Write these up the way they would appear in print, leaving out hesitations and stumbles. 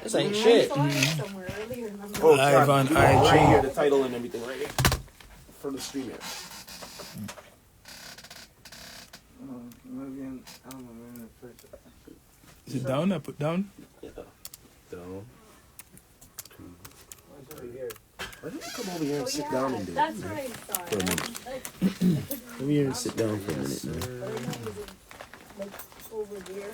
This ain't shit. Oh, Ivan right here, IG. the title and everything right here for the stream here. Is it down? I put down? Yeah. Down. Why don't you come over here and sit down and do it? That's what I thought. For a minute. Come here and sit down for a minute now. Over there.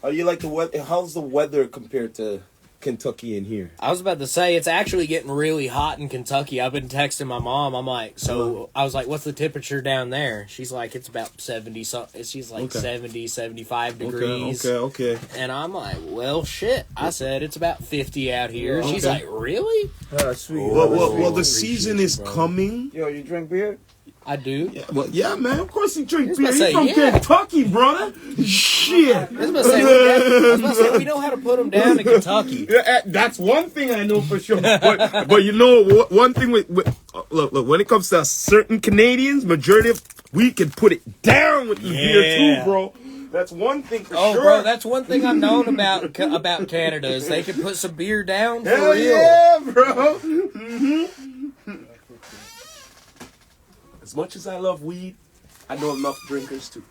How do you like the weather? How's the weather compared to Kentucky in here? I was about to say, it's actually getting really hot in Kentucky. I've been texting my mom. I'm like, I was like, what's the temperature down there? She's like, it's about 70 something. She's like 70, 75 degrees. Okay. And I'm like, well, shit. I said, it's about 50 out here. She's like, really? Sweet. Well, the season is coming. Yo, you drink beer? I do. Yeah, man. Of course you drink I beer. was about to You're from say, yeah. Kentucky, brother. Shit. I was about to say, we know how to put them down in Kentucky. Yeah, that's one thing I know for sure. But you know, one thing with look, when it comes to certain Canadians, majority of we can put it down with the beer too, bro. That's one thing for sure. Bro, that's one thing I've known about Canada is they can put some beer down for Hell real. yeah, bro. As much as I love weed, I know enough drinkers too.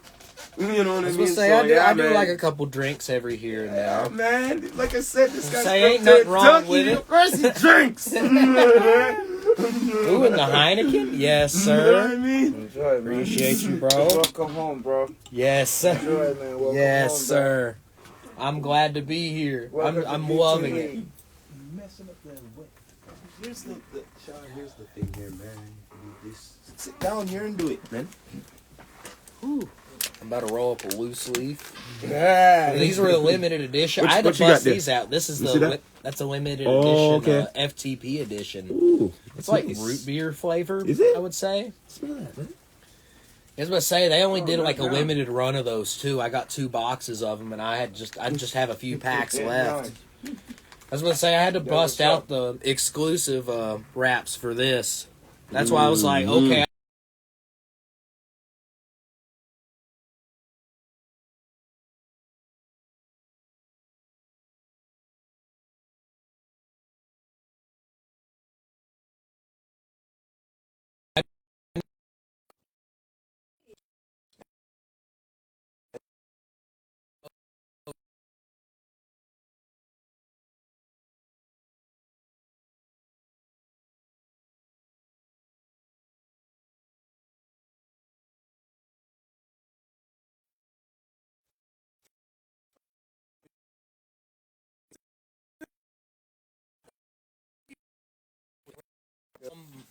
You know what I I was mean? gonna say, I do like a couple drinks every here and there. Yeah, man. Like I said, this guy's Say from ain't nothing wrong Kentucky. with it. Of course he drinks. Ooh, and the Heineken? Yes, You know what I sir. mean? Enjoy, man. Appreciate you, bro. Welcome home, bro. Yes, sir. Enjoy, man. Welcome Yes, home, sir. I'm glad to be here. Welcome to I'm BTV. loving it. Here's the here's the thing here, man. You just sit down here and do it, man. I'm about to roll up a loose leaf. Yeah. These were a limited edition. What I had to you got bust there? these out. This is You see that? that's a limited Oh, edition, okay. FTP edition. Ooh, It's like root beer flavor. Is it? I would say. Smell that, man. I was about to say they only did like a limited run of those too. I got 2 boxes of them, and I just have a few packs left. I was going to say I had to bust out the exclusive wraps for this. That's why I was like, okay.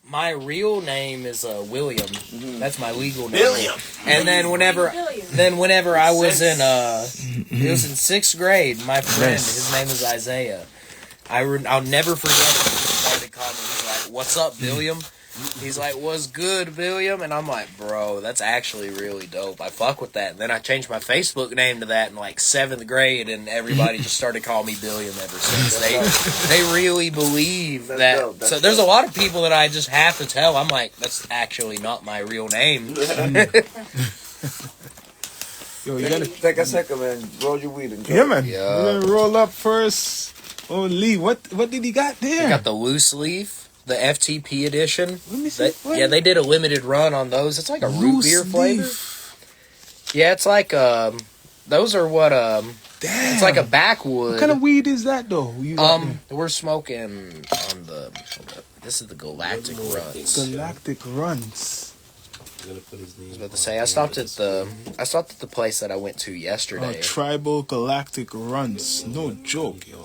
My real name is William. That's my legal name. William. And then whenever I was in it was in 6th grade, my friend, his name is Isaiah. I'll never forget it. He started calling me. He's like, "What's up, William?" He's like, "What's good, William?" And I'm like, "Bro, that's actually really dope. I fuck with that." And then I changed my Facebook name to that in like 7th grade, and everybody just started calling me Billiam ever since. They really believe that. dope. That's So there's a lot of people that I just have to tell. I'm like, that's actually not my real name. Yo, you gotta. Take a second, man. Roll your weed and Yeah, man. Yeah. We're gonna roll up first. Oh, Lee, what did he got there? I got the loose leaf, the FTP edition. Let me see. Yeah, they did a limited run on those. It's like a root beer flavor. leaf. Yeah, it's like those are what Damn. it's like a backwood. What kind of weed is that though? You got there? We're smoking on the. This is the Galactic Runs. Galactic Runs. I was about to say I stopped at the place that I went to yesterday. Tribal Galactic Runs. No joke, yo.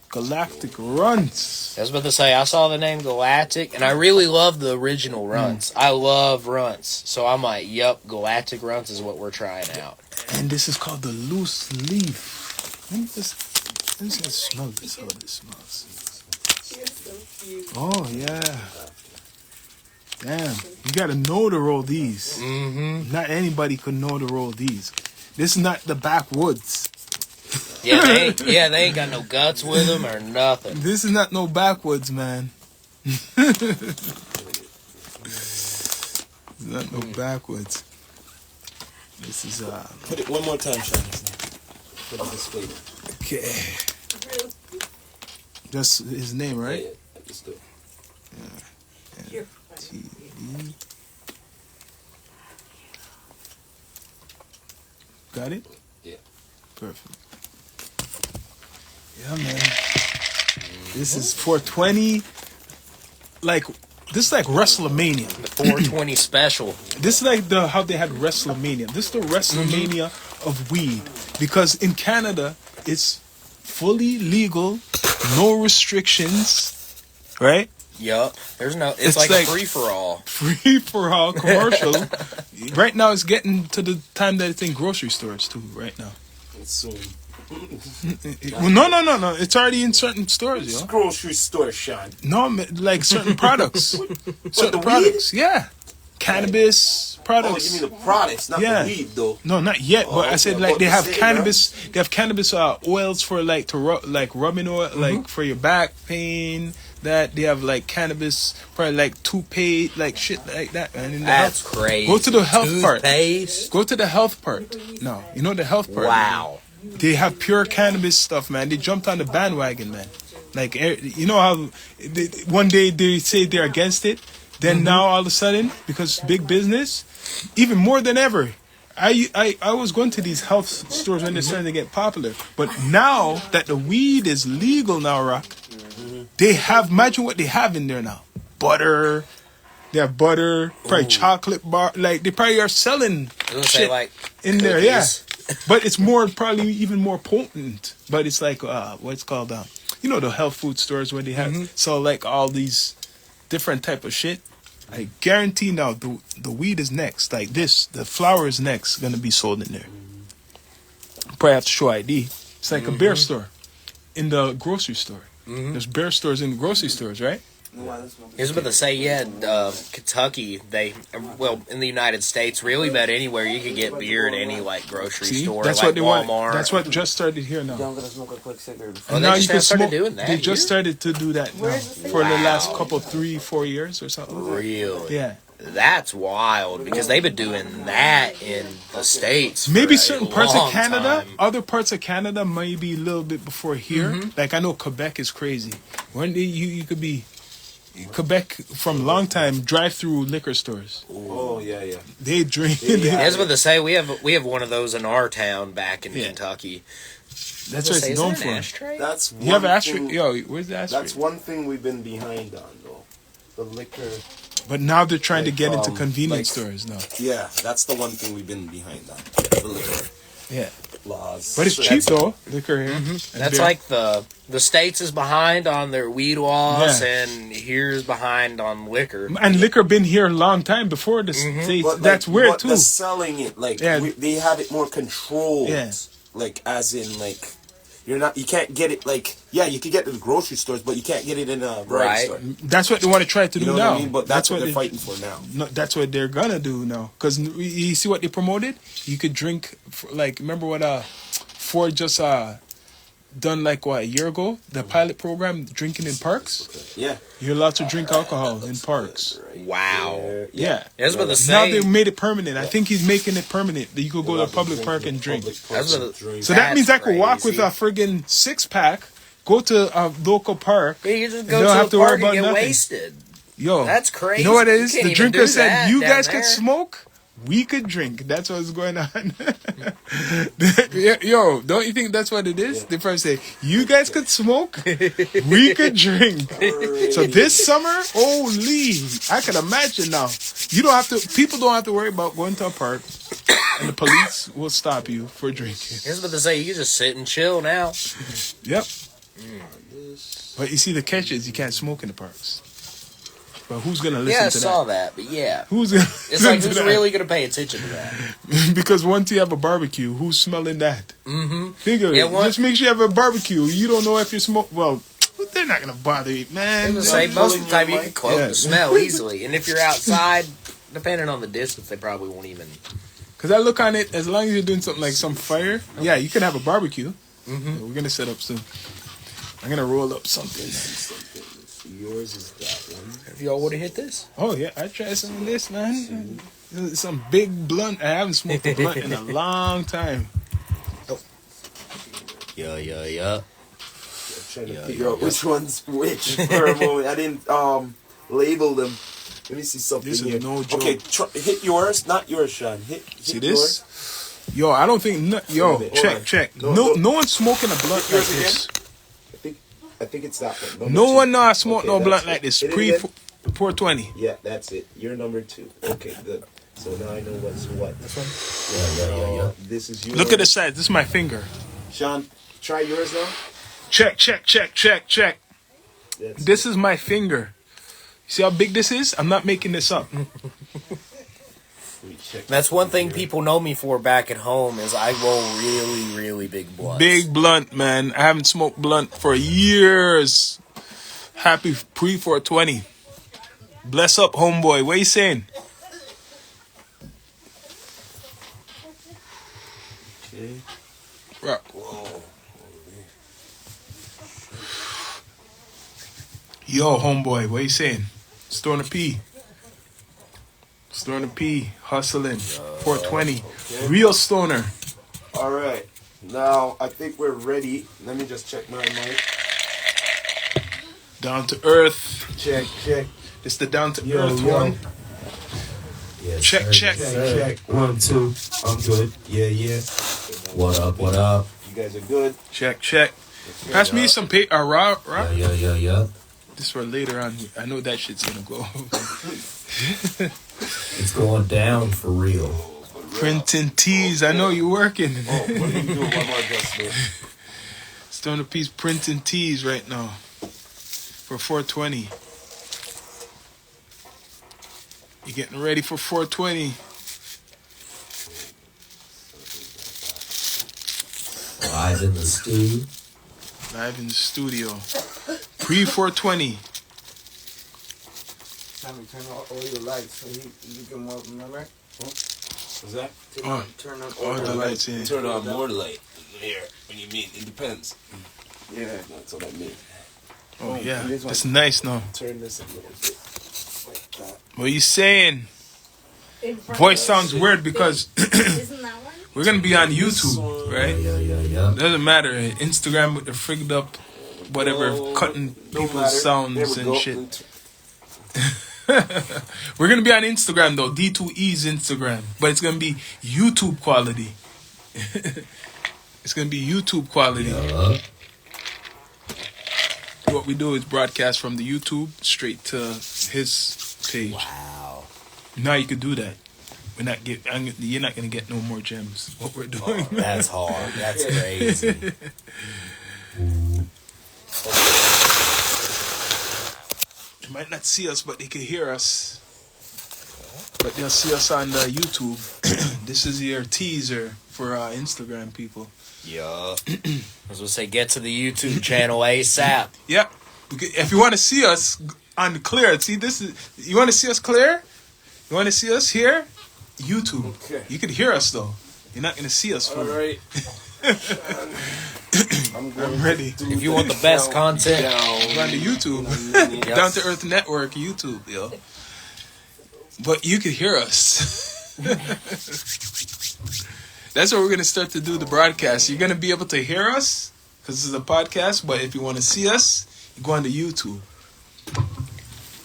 Galactic Runs. I was about to say I saw the name Galactic, and I really love the original runs. I love runs, so I'm like, "Yep, Galactic Runs is what we're trying out." And this is called the loose leaf. Let me just smell this. How it smells. You're so cute. Oh yeah. Damn, you gotta know to roll these. Mm-hmm. Not anybody could know to roll these. This is not the backwoods. Yeah, they ain't got no guts with them or nothing. This is not no backwoods, man. It's not no backwoods. This is Put it one more time, Sean. for the disclaimer. Okay. Just his name, right? Yeah, just do it. You're TV. Got it? Yeah. Perfect. Yeah, man. This is 420. Like, this is like WrestleMania. The 420 special. This is like how they had WrestleMania. This is the WrestleMania of weed. Because in Canada, it's fully legal, no restrictions, right? Yup. It's like a free-for-all. Free-for-all commercial. Right now, it's getting to the time that it's in grocery stores, too, right now. It's soon. Well, no. It's already in certain stores, It's yo. grocery store, Sean. No, like certain products. Certain the products, yeah. Cannabis Oh, products. you mean the products, not Yeah. the weed, though. No, not yet. But I said okay, like about they to have say, cannabis. They have cannabis oils for like like rubbing oil, like for your back pain. That they have like cannabis, probably like toothpaste, like shit like that. And in the That's health, crazy. Go to the health part. Toothpaste? Go to the health part. No, you know the health part. Wow. They have pure cannabis stuff, man. They jumped on the bandwagon, man. Like you know how one day they say they're against it, then now all of a sudden because big business, even more than ever. I was going to these health stores when they're starting to get popular, but now that the weed is legal now, Rock, they have, imagine what they have in there now. Butter. They have butter, probably chocolate bar. Like, they probably are selling shit like in there, yeah. cookies. But it's probably even more potent. But it's like, what's called, you know, the health food stores where they have, so like all these different type of shit. I guarantee now the weed is next. Like this, the flower is next going to be sold in there. Probably have to show ID. It's like a bear store in the grocery store. There's bear stores in the grocery stores, right? I was about to say, yeah, Kentucky, in the United States, really about anywhere, you could get beer at any, like, grocery store, that's like what they Walmart. want. That's what just started here now. I'm gonna smoke a quick cigarette. Oh, Now they you just can started smoke. doing that They just here? started to do that now for the last couple 3-4 years or something. Really? Yeah. That's wild, because they've been doing that in the States Maybe for a certain parts of long Canada, time. other parts of Canada maybe a little bit before here. Like I know Quebec is crazy. When you could be Quebec from a long time drive through liquor stores. Oh, yeah. They drink. I was about to say, we have one of those in our town back in Kentucky. That's what it's known for. Ashtray? That's You have an one ashtray? thing- Yo, where's the ashtray? That's one thing we've been behind on, though. The liquor. But now they're trying to Like, get into convenience like- stores now. Yeah, that's the one thing we've been behind on. The liquor Yeah. laws. But it's cheap though, liquor here. And That's beer. like the States is behind on their weed laws, Yeah. and here's behind on liquor. And liquor been here a long time before the States. But, like, That's weird but too. the selling it, like, Yeah. they have it more controlled. Yeah. Like, as in, like, you can't get it, like, yeah, you can get it in the grocery stores, but you can't get it in a variety Right. store. That's what they want to try to You do know now. what I mean? But that's what they're they- fighting for now. No, that's what they're gonna do now. Cause you see what they promoted? You could drink, like, remember what Ford just done like what, a year ago? The pilot program, drinking in parks. Yeah. You're allowed to drink alcohol in parks. Wow. Yeah. I was about to Now say, they made it permanent. I think he's making it permanent that you could go to a public park and drink. I was about to- So that means I could walk with That's a friggin' 6-pack, go to a local park. You just You go don't to have a to worry park and about get nothing. wasted. Yo, That's crazy. You know what it You is? can't The even drinker do said, that "You down guys could there." smoke, we could drink." That's what's going on. Yo, don't you think that's what it is? They first say, "You guys could smoke, we could drink." So this summer, holy, I can imagine now. You don't have to. People don't have to worry about going to a park, and the police will stop you for drinking. I was about to say, you can just sit and chill now. Yep. But you see, the catch is you can't smoke in the parks. But who's gonna listen Yeah, I to saw that? that, but yeah. Who's gonna It's like, listen who's to that? really going to pay attention to that? Because once you have a barbecue, who's smelling that? Mm-hmm. Think of Yeah, it. what- Just make sure you have a barbecue. You don't know if you smoke. Well, they're not gonna bother you, I man. was gonna say, most of the time you can cloak Yeah. the smell easily. And if you're outside, depending on the distance, they probably won't even... Because I look on it, as long as you're doing something like some fire, yeah, you can have a barbecue. Mm-hmm. We're gonna set up soon. I'm gonna roll up something. Yours is that one. If y'all would have hit this? Oh yeah, I tried some of this, man. Some big blunt. I haven't smoked a blunt in a long time. Yeah. Trying to figure out which one's which for a moment. I didn't label them. Let me see something This is here. no joke. Okay, hit yours, not yours, Sean. Hit See yours. this? Yo, I don't think. Yo, Wait a minute, check. hold on. No one's smoking a blunt Hit like yours this. I think it's that one. No one knows smoke no blunt like this. Hit it Pre again. 420. Yeah, that's it. You're number 2. Okay, good. So now I know what's what. This one? Yeah. This is yours. Look at the size. This is my finger. Sean, try yours now. Check. That's This is my finger. See how big this is? I'm not making this up. That's one thing people know me for back at home is I roll really, really big blunts. Big blunt, man. I haven't smoked blunt for years. Happy pre 420. Bless up, homeboy. What you saying? Okay. Right. Yo, homeboy, what you saying? Storing a P. Storing a P. Hustling. 420. Okay. Real stoner. All right. Now I think we're ready. Let me just check my mic. Down to earth. Check. It's the down to earth one. Yes, Check. sir. Check. 1, 2. I'm good. Yeah. What up? You guys are good. Check. Pass me some paper. Raw. Yeah. This for later on. I know that shit's gonna go. It's going down for real. Printing tees. I know you're working. Oh, what do we do? One more adjustment. Stone a piece printing tees right now for 420. You getting ready for 420? Live in the stew. Live in the studio. Pre 420. Tommy, turn on all your lights so you can walk, remember? What's that? Turn on All the lights in. Turn on more light here. When you mean it depends. Yeah. That's what I mean. Oh yeah, this one. that's nice now. Turn this a little bit like that. What are you saying? In front Voice of sounds us. weird because Isn't that one? we're gonna be on YouTube, right? Yeah. Doesn't matter. Instagram with the frigged up, whatever, cutting Don't people's matter. sounds There we and go. shit. We're gonna be on Instagram though, D2E's Instagram, but it's gonna be YouTube quality. It's gonna be YouTube quality. What we do is broadcast from the YouTube straight to his page. Wow. Now you could do that. You're not gonna get no more gems. What we're doing. That's hard. That's crazy. You might not see us, but they can hear us. But they'll see us on the YouTube. This is your teaser for Instagram people. Yeah. I was gonna say, get to the YouTube channel ASAP. Yep. If you want to see us on the clear, see this is. You want to see us clear? You want to see us here? YouTube. Okay. You can hear us though. You're not gonna see us. All right. I'm ready. If you want the best content, We're on the YouTube. Yes. Down to Earth Network YouTube, yo. But you can hear us. That's what we're gonna start to do the broadcast. You're gonna be able to hear us because this is a podcast. But if you want to see us, you go on the YouTube.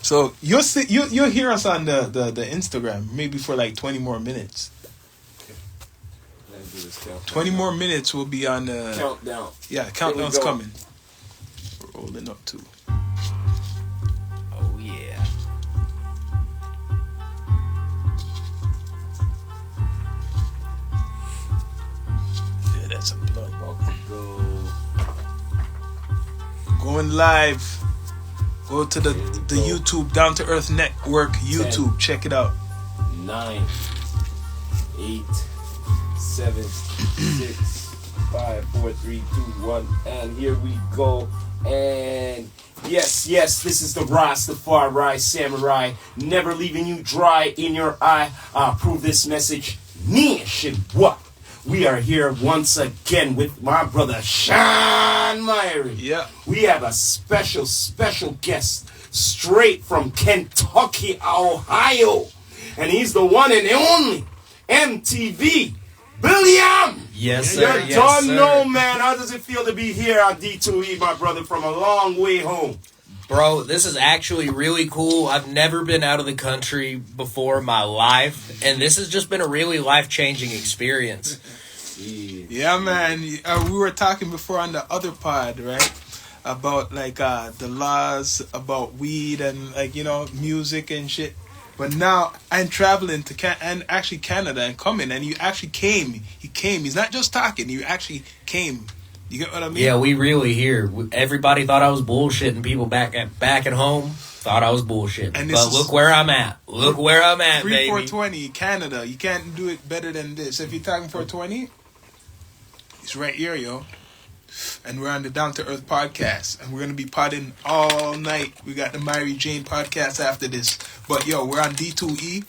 So you'll hear us on the Instagram maybe for like 20 more minutes. 20 more minutes will be on the Countdown. Yeah, countdown's go. coming. We're rolling up too. oh yeah. Yeah, that's a plug. Going live. Go to the YouTube Down to Earth Network YouTube. Check it out. 9, 8, 7, 6, 5, 4, 3, 2, 1, and here we go. And yes, this is the Rastafari Samurai, never leaving you dry in your eye. I'll prove this message nationwide. We are here once again with my brother Sean Myrie. Yeah. We have a special guest straight from Kentucky, Ohio. And he's the one and only MTV William! Yes, You sir. don't know, man. How does it feel to be here on D2E, my brother, from a long way home? Bro, this is actually really cool. I've never been out of the country before in my life, and this has just been a really life-changing experience. Yeah, man. We were talking before on the other pod, right? About like the laws about weed and like music and shit. But now I'm traveling to Canada and coming, and you actually came. He came. He's not just talking. You actually came. You get what I mean? Yeah, we really here. Everybody thought I was bullshitting. People back at home thought I was bullshitting. And but look where I'm at. Look where I'm at, baby. 420 Canada. You can't do it better than this. If you're talking 420, it's right here, yo. And we're on the Down2Earth podcast, and we're gonna be potting all night. We got the Mary Jane podcast after this. But yo, we're on D2E.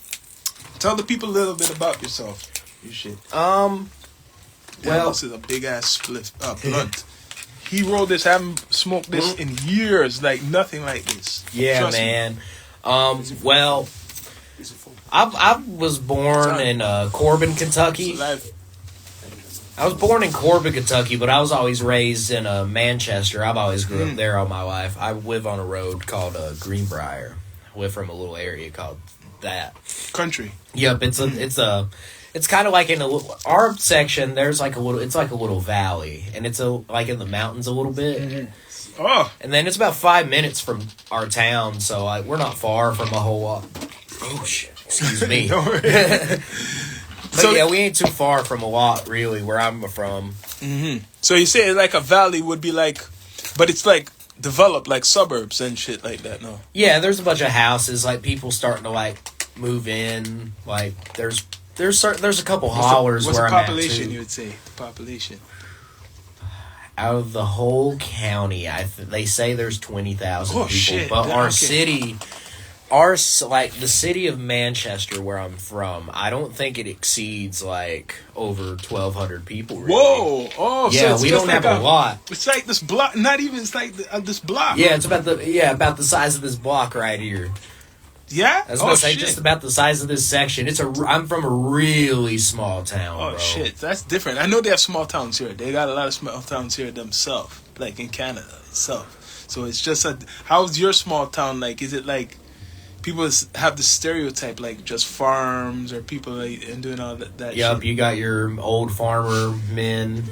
Tell the people a little bit about yourself. Your shit. Well, this is a big ass blunt. He rolled this, haven't smoked this in years, like nothing like this. Yeah, Trust man. Well, I was born in Corbin, Kentucky. I was born in Corbin, Kentucky, but I was always raised in Manchester. I've always grew up there all my life. I live on a road called Greenbrier. I live from a little area called that. Country. Yep, it's kind of like in our section. There's like it's like a little valley, and it's like in the mountains a little bit. Mm-hmm. Oh, and then it's about 5 minutes from our town, so we're not far from a whole lot. Oh shit! Excuse me. But yeah, we ain't too far from a lot, really, where I'm from. Mm-hmm. So you say like a valley would be like, but it's like developed like suburbs and shit like that, no? Yeah, there's a bunch of houses, like people starting to like move in. Like there's a couple hollers where I'm at. What's the population? You would say population out of the whole county. They say there's 20,000 people, shit. But our city. The city of Manchester, where I'm from, I don't think it exceeds like over 1,200 people. Really. Whoa! Oh, yeah, so we don't have a lot. It's like this block. Not even. It's like this block. Yeah, it's about the size of this block right here. Yeah, I was gonna say just about the size of this section. I'm from a really small town. Oh bro. shit, that's different. I know they have small towns here. They got a lot of small towns here themselves, like in Canada itself. So it's just how's your small town like? Is it like? People have the stereotype like just farms or people like, and doing all that Yep, shit. You got your old farmer men.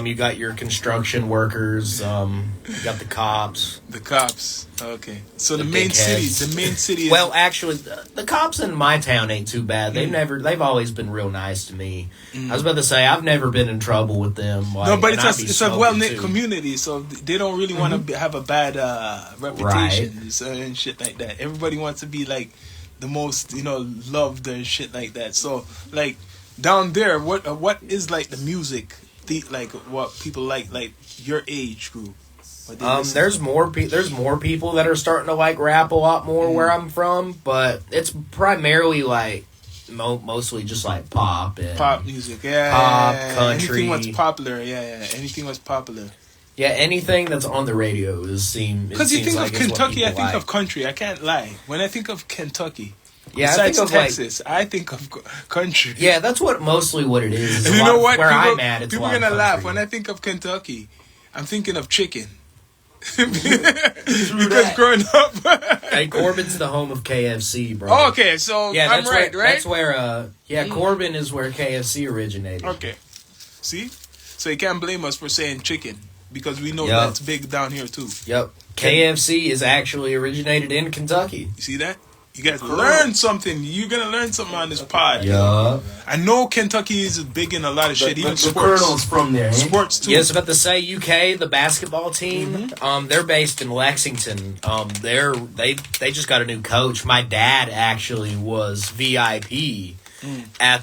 You got your construction workers. You got the cops. The cops. Okay. So the main city is... Well, actually, the cops in my town ain't too bad. They've always been real nice to me. I was about to say, I've never been in trouble with them. No, but it's a well-knit community, so they don't really want to have a bad reputation and shit like that. Everybody wants to be like the most, loved and shit like that. So, like, down there, what is like the music? Like what people like your age group. There's more people that are starting to like rap a lot more where I'm from, but it's primarily like mostly just like pop music, pop country. Anything what's popular, anything what's popular. Yeah, anything that's on the radio because you think of Kentucky, I think of country. I can't lie. When I think of Kentucky. Yeah, besides Texas, I think of country. Yeah, that's mostly what it is. And you know what? I'm at, it's people are gonna laugh when I think of Kentucky. I'm thinking of chicken. Because growing up, hey, Corbin's the home of KFC, bro. Oh, okay, so yeah, I'm right. That's where, Corbin is where KFC originated. Okay, see, so you can't blame us for saying chicken because we know that's big down here too. Yep, KFC is actually originated in Kentucky. You see that? You guys learn something. You're gonna learn something on this pod. Yeah. I know Kentucky is big in a lot of shit. Even sports. The Colonel's from there. Sports too. Yes, about to say UK, the basketball team. They're based in Lexington. They just got a new coach. My dad actually was VIP at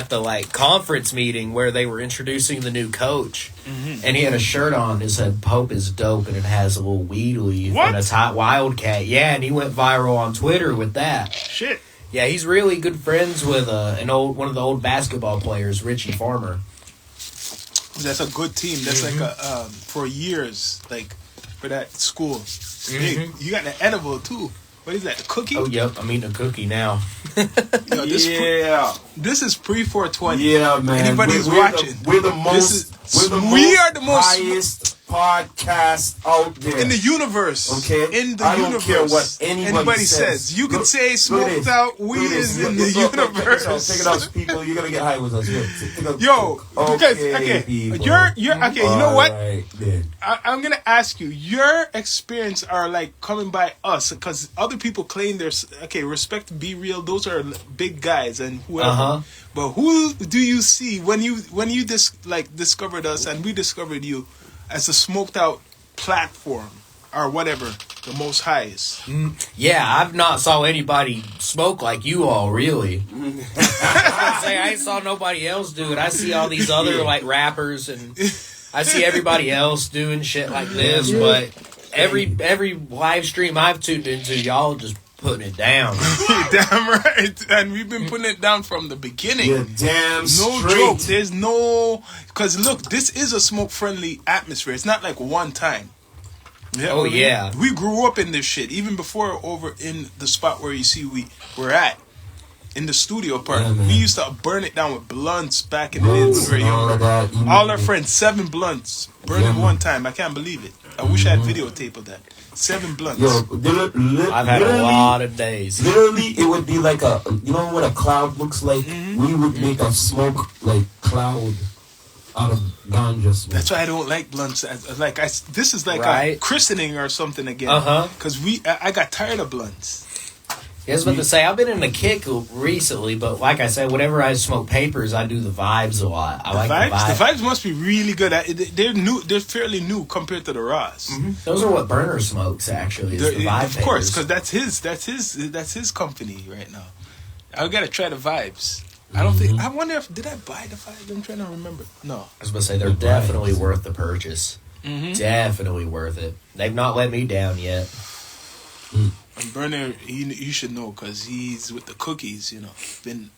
the like conference meeting where they were introducing the new coach, and he had a shirt on that said "Pope is dope," and it has a little weed leaf and a top wildcat. Yeah, and he went viral on Twitter with that. Shit. Yeah, he's really good friends with one of the old basketball players, Richie Farmer. That's a good team. That's like for years, like for that school. Big. You got the edible too. What is that? The cookie? Oh, yep. I'm eating a cookie now. Yo, this is pre 420. Yeah, man. Anybody who's watching, we're the most. We are the most highest podcast out there in the universe. Okay, in the I don't universe. care what anybody says. You can Look, say smoked out weed is in the universe. Take it out, people. You're gonna get high with us. Here, Yo, okay, people. you're okay. You know what? Right, then. I'm gonna ask you. Your experience are like coming by us because other people claim there's respect, be real. Those are big guys and whoever. But who do you see when you discovered us and we discovered you as a smoked out platform or whatever, the most highest? Yeah, I've not saw anybody smoke like you all, really. I ain't saw nobody else do it. I see all these other like rappers and I see everybody else doing shit like this, but every live stream I've tuned into, y'all just putting it down. Damn right. And we've been putting it down from the beginning. Yeah, damn straight. No joke. There's no... Because look, this is a smoke-friendly atmosphere. It's not like one time. Oh, yeah. We grew up in this shit. Even before over in the spot where you see we're at. In the studio part. Yeah, we used to burn it down with blunts back in the days when we were younger. All our friends, 7 blunts. Burning one time. I can't believe it. I wish I had videotape of that. 7 blunts. Yo, I've had a lot of days. Literally, it would be like you know what a cloud looks like? We would make a smoke like cloud out of ganja smoke. That's why I don't like blunts. This is like Right. a christening or something again. Because I got tired of blunts. I was about to say, I've been in a kick recently, but like I said, whenever I smoke papers, I do the vibes a lot. I like the vibes. The vibes must be really good. They're new. They're fairly new compared to the Ross. Those are what Burner smokes, actually, is the vibe Of course, because that's his company right now. I gotta try the vibes. I don't think. I wonder if did I buy the vibes? I'm trying to remember. No. I was about to say, they're definitely worth the purchase. Definitely worth it. They've not let me down yet. And Burner, you should know because he's with the cookies. You know, been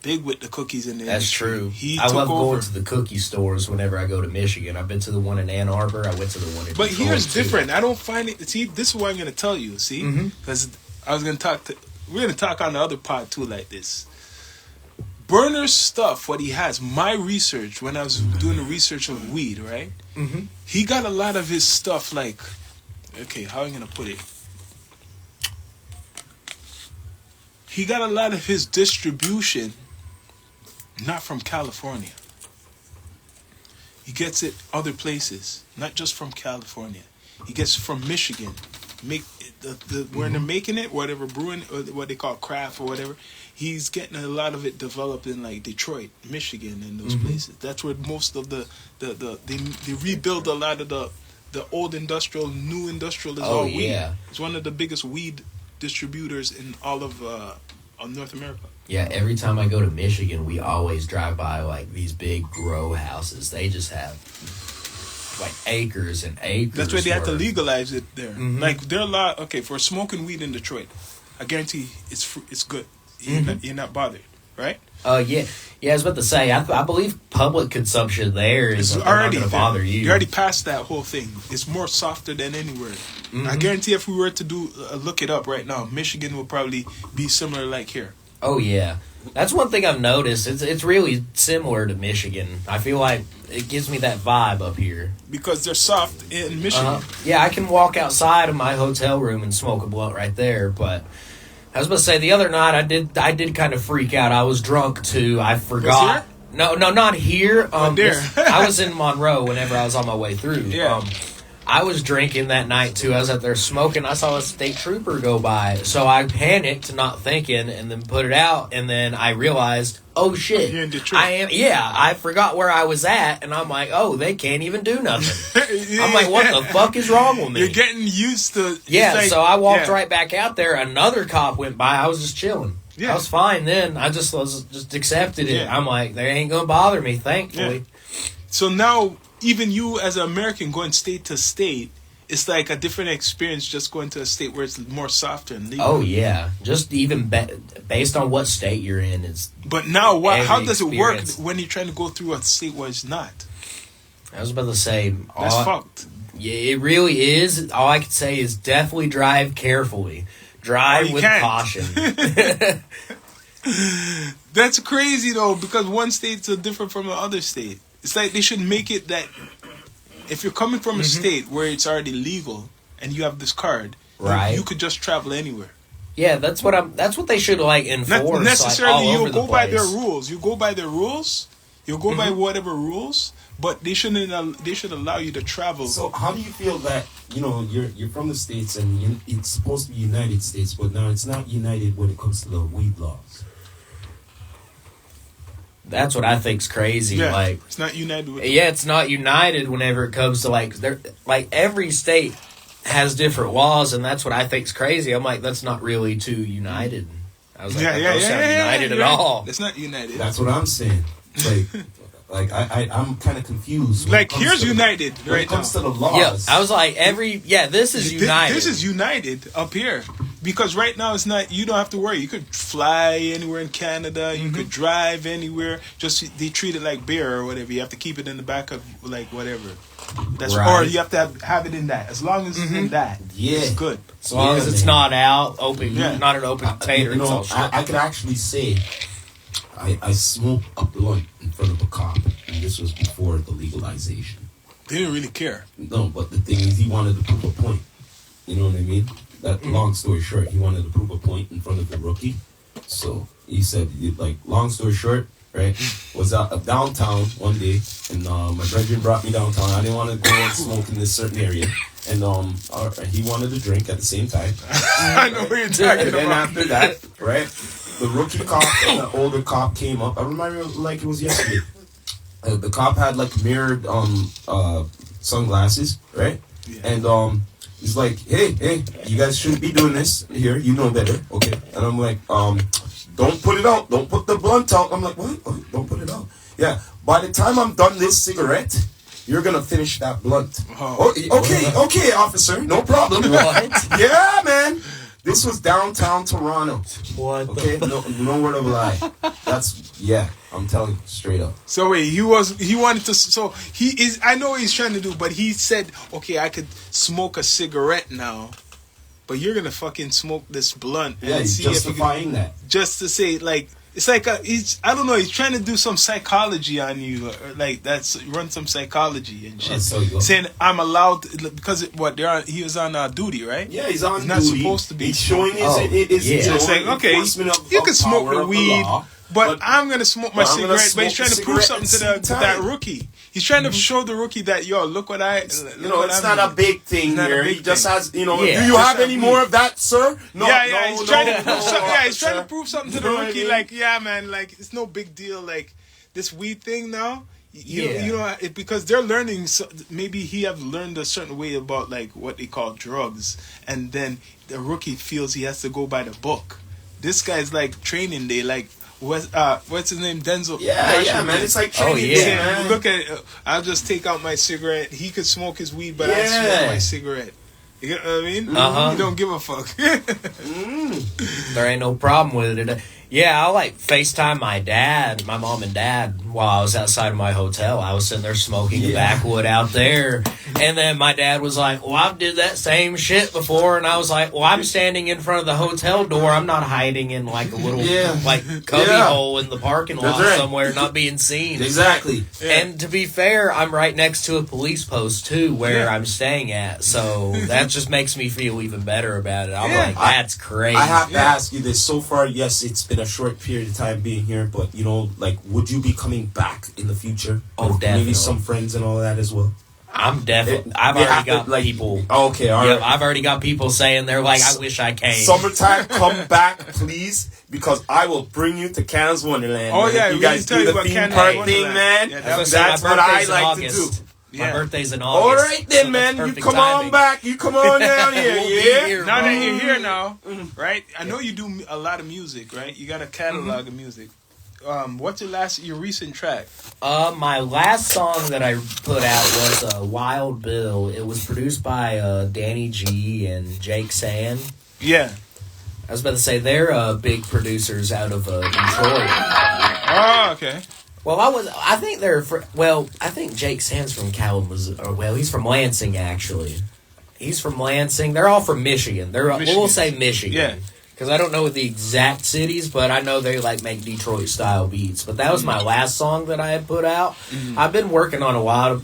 big with the cookies in the That's industry. true. I love going to the cookie stores whenever I go to Michigan. I've been to the one in Ann Arbor. I went to the one in But Detroit, here's too. different. I don't find it. See, this is what I'm going to tell you. See, because I was going to talk to. We're going to talk on the other pod too, like this. Burner's stuff, what he has. My research when I was doing the research of weed, right? He got a lot of his stuff like. Okay, how am I going to put it? He got a lot of his distribution not from California. He gets it other places, not just from California. He gets it from Michigan. When they're making it, whatever, brewing, or what they call craft or whatever, he's getting a lot of it developed in like Detroit, Michigan, and those places. That's where most of they rebuild a lot of the old industrial, new industrial is all weed. Yeah. It's one of the biggest weed distributors in all of North America. Yeah, every time I go to Michigan, we always drive by like these big grow houses. They just have like acres and acres. That's why they have to worth. legalize it there. Like there are a lot. Okay, for smoking weed in Detroit, I guarantee it's good. You're not bothered, right? Yeah. I was about to say, I believe public consumption there is already not going to bother you. You already passed that whole thing. It's more softer than anywhere. I guarantee if we were to do look it up right now, Michigan will probably be similar like here. Oh yeah, that's one thing I've noticed. It's really similar to Michigan. I feel like it gives me that vibe up here Because they're soft in Michigan. Yeah, I can walk outside of my hotel room and smoke a blunt right there, but. I was about to say, the other night I did kind of freak out. I was drunk too. I forgot. No, not here. I was in Monroe whenever I was on my way through. Yeah. I was drinking that night too. I was out there smoking. I saw a state trooper go by, so I panicked, not thinking, and then put it out. And then I realized, oh shit, You're in Detroit. I forgot where I was at, and I'm like, oh, they can't even do nothing. I'm like, what the fuck is wrong with me? You're getting used to. Yeah, like, so I walked right back out there. Another cop went by. I was just chilling. Yeah. I was fine then. I just accepted it. Yeah. I'm like, they ain't gonna bother me, thankfully. Yeah. So now, even you as an American going state to state, it's like a different experience just going to a state where it's more softer and legal. Oh yeah, just even based on what state you're in is. But now, how does it work experience. when you're trying to go through a state where it's not? I was about to say, That's fucked. Yeah, it really is. All I can say is definitely drive carefully. Drive you with can't. caution. That's crazy though, because one state's different from the other state. It's like they should make it that if you're coming from a state where it's already legal and you have this card, Right. you could just travel anywhere. Yeah, that's what they should like enforce. Not necessarily like, all over you the go by their place. rules. You go by their rules. You go by whatever rules, but they shouldn't. They should allow you to travel. So how do you feel that you're from the States and it's supposed to be United States, but now it's not united when it comes to the weed laws? That's what I think's crazy. Yeah, Like, it's not united. With yeah, it's not united whenever it comes to like every state has different laws, and that's what I think's crazy. I'm like, that's not really too united. I was like, that don't sound united at all. It's not united. That's what I'm saying. Like I'm kind of confused. when it Like comes here's to the- united when right it comes now. to the laws. Yeah, I was like, this is united. This is united up here because right now it's not. You don't have to worry. You could fly anywhere in Canada. You could drive anywhere. Just they treat it like beer or whatever. You have to keep it in the back of like whatever. That's Right. or you have to have it in that. As long as it's in that, Yeah. it's good. as long as it's man. not out open, Yeah. not an open container. It's all shut. I could actually say I smoked a blunt in front of a cop, and this was before the legalization. They didn't really care. No, but the thing is, he wanted to prove a point. You know what I mean? That long story short, he wanted to prove a point in front of the rookie. So he said, like, long story short, right? Was out of downtown one day, and my brethren brought me downtown. I didn't want to go and smoke in this certain area, and he wanted to drink at the same time. I know what you're talking And then about. after that, right, the rookie cop and the older cop came up. I remember it like it was yesterday. The cop had like mirrored sunglasses, right? Yeah. And he's like, hey, you guys shouldn't be doing this here. You know better, okay? And I'm like, don't put it out. Don't put the blunt out. I'm like, what? Don't put it out. Yeah. By the time I'm done this cigarette, you're gonna finish that blunt. Oh. Okay, officer, no problem. What? Yeah, man. This was downtown Toronto. What? Okay, no word of a lie. I'm telling you straight up. So wait, he wanted to. So he is. I know what he's trying to do, but he said, "Okay, I could smoke a cigarette now, but you're gonna fucking smoke this blunt and Yeah, he's see if you justifying can." that. Just to say, like, it's like I don't know. He's trying to do some psychology on you, or like run some psychology and shit. So you go. Saying I'm allowed because he was on duty, right? Yeah, he's on He's not duty. supposed to be. He's showing his yeah. It's like, okay, you can smoke the weed, but I'm gonna smoke my but I'm gonna cigarette. But he's smoke trying the to prove cigarette something at the to same that time. rookie. He's trying to show the rookie that look what I. It's not a big thing not a here. big He just thing. has, Yeah. Do you Just have have any weed. more of that, sir? No, He's trying to prove something. Yeah, he's officer. trying to prove something to the You know what I rookie. mean? Like, yeah, man, like it's no big deal. Like this weed thing now. Because they're learning. So maybe he have learned a certain way about like what they call drugs, and then the rookie feels he has to go by the book. This guy's like training day, like what's his name, Denzel. Yeah, Washington. man. It's like Oh, training yeah. day, man. Look at it. I'll just take out my cigarette. He could smoke his weed, but I smoke Yeah. my cigarette. You know what I mean? Uh-huh. You don't give a fuck. There ain't no problem with it. Yeah, I like FaceTime my mom and dad, while I was outside of my hotel. I was sitting there smoking a backwood out there. And then my dad was like, well, I've did that same shit before. And I was like, well, I'm standing in front of the hotel door. I'm not hiding in like a little like cubby hole in the parking lot That's right. somewhere, not being seen. Exactly. And to be fair, I'm right next to a police post too, where I'm staying at. So that just makes me feel even better about it. I'm like, that's crazy. I have to ask you this. So far, yes, it's been a short period of time being here, but like, would you be coming back in the future? Oh, With definitely. Maybe some friends and all that as well. I'm definitely. I've You already have to, got like, people. Okay, all Yeah, right. I've already got people saying they're like, I wish I came. Summertime, come back, please, because I will bring you to Can's Wonderland. Oh, man. yeah, you we guys tell do you the about theme Can's park Wonderland. thing, man. Yeah, That's what I like to do. My birthday's in All August. right then, so man. that's You perfect come timing. on back. You come on down here. We'll be Yeah. here, Now bro. that you're here now, right? I know you do a lot of music, right? You got a catalog of music. What's your recent track? My last song that I put out was Wild Bill. It was produced by Danny G and Jake Sand. Yeah. I was about to say they're big producers out of Detroit. Oh, okay. Well, I think they're. I think Jake Sand's from Kalamazoo. Well, he's from Lansing actually. He's from Lansing. They're all from Michigan. We'll say Michigan. Yeah. Because I don't know the exact cities, but I know they like make Detroit style beats. But that was my last song that I had put out. I've been working on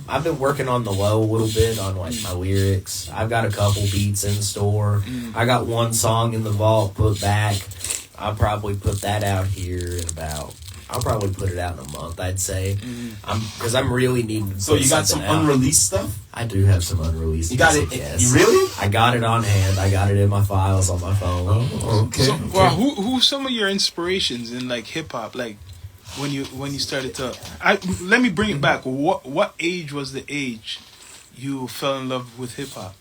I've been working on the low a little bit on like my lyrics. I've got a couple beats in store. I got one song in the vault put back. I'll probably put that out here in I'll probably put it out in a month, I'd say. Because I'm really needing to So you got some out. unreleased stuff? I do have some unreleased. You got it? Yes. You really? I got it on hand. I got it in my files on my phone. Oh, okay. So, well, who's some of your inspirations in like hip hop? Like when you started to, let me bring it back. What age was the age you fell in love with hip hop?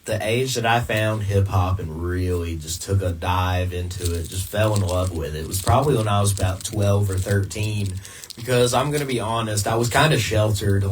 The age that I found hip hop and really just took a dive into it, just fell in love with it. It was probably when I was about 12 or 13. Because I'm gonna be honest, I was kind of sheltered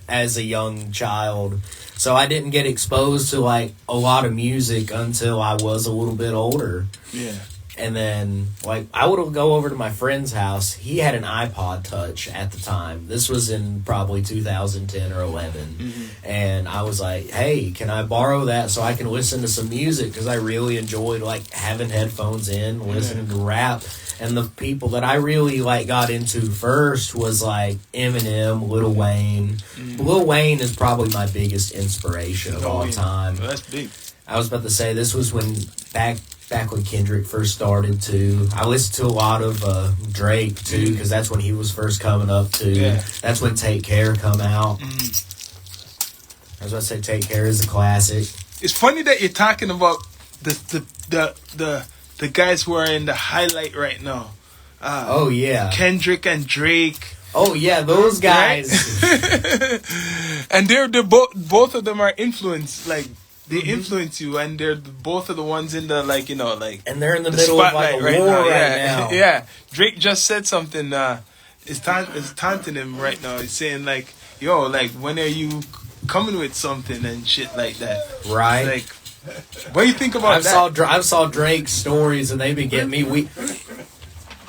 as a young child. So I didn't get exposed to like a lot of music until I was a little bit older. Yeah. And then, like, I would go over to my friend's house. He had an iPod Touch at the time. This was in probably 2010 or 11. And I was like, hey, can I borrow that so I can listen to some music? Because I really enjoyed, like, having headphones in, listening to rap. And the people that I really, like, got into first was, like, Eminem, Lil Wayne. Lil Wayne is probably my biggest inspiration of all time. Well, that's big. I was about to say, this was when, back when Kendrick first started, too. I listened to a lot of Drake, too, because that's when he was first coming up, too. Yeah. That's when Take Care come out. I was about to say, Take Care is a classic. It's funny that you're talking about the guys who are in the highlight right now. Oh, yeah. Kendrick and Drake. Oh, yeah, those guys. And they're both of them are influenced, like, they influence you, and they're both of the ones in the, like, you know, like... And they're in the middle of, like, a war right now. Yeah. Drake just said something, it's taunting him right now. He's saying, like, yo, like, when are you coming with something and shit like that? Right. Like, what do you think about that? I saw Drake's stories, and they be getting me...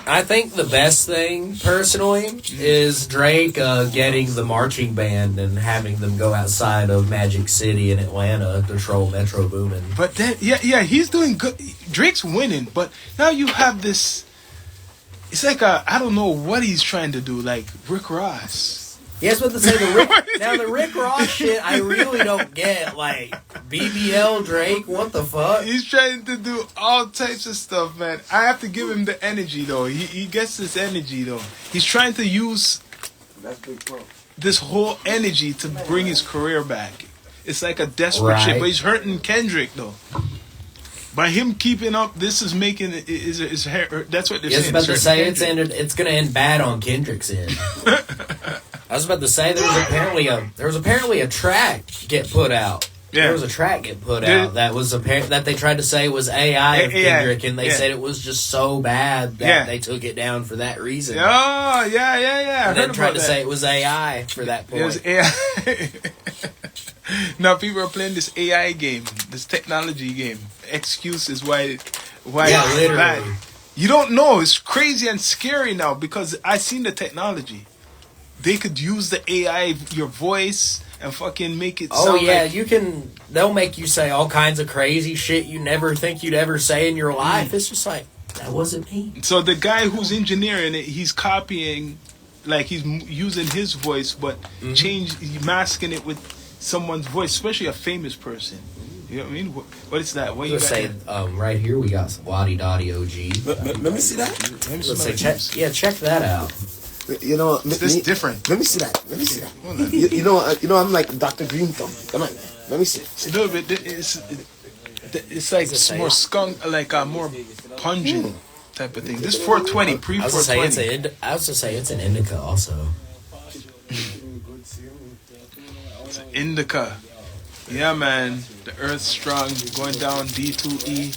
I think the best thing, personally, is Drake getting the marching band and having them go outside of Magic City in Atlanta to troll Metro Boomin. But then, yeah, he's doing good. Drake's winning, but now you have this... It's like I don't know what he's trying to do, like Rick Ross. Yes, but to say the Rick Ross shit, I really don't get. Like, BBL Drake, what the fuck? He's trying to do all types of stuff, man. I have to give him the energy, though. He gets this energy, though. He's trying to use this whole energy to bring his career back. It's like a desperate shit, but he's hurting Kendrick, though. By him keeping up, this is making his hair. That's what they're saying. I was about to say it's going to end bad on Kendrick's end. I was about to say there was apparently a track get put out. Yeah. There was a track get put out that was that they tried to say was AI of Kendrick, and they said it was just so bad that they took it down for that reason. Oh, yeah. And then tried to say it was AI for that point. It was AI. Now people are playing this AI game, this technology game. Excuses why it's bad. You don't know. It's crazy and scary now because I seen the technology. They could use the AI, your voice, and fucking make it sound you can... They'll make you say all kinds of crazy shit you never think you'd ever say in your life. It's just like, that wasn't me. So the guy who's engineering it, he's copying, like he's using his voice, but masking it with someone's voice, especially a famous person. You know what I mean? What is that? What you say? Right here we got Waddy Dotty OG. Let me see that. Let's say check that out. You know, this different. Let me see that. You know, I'm like Dr. Green Thumb. Come on, man. Let me see. It's a little bit. It's like more skunk, like a more pungent type of thing. This 420 pre 420. I was to say it's an indica also. It's an indica. Yeah, man. The Earth strong, going down D2E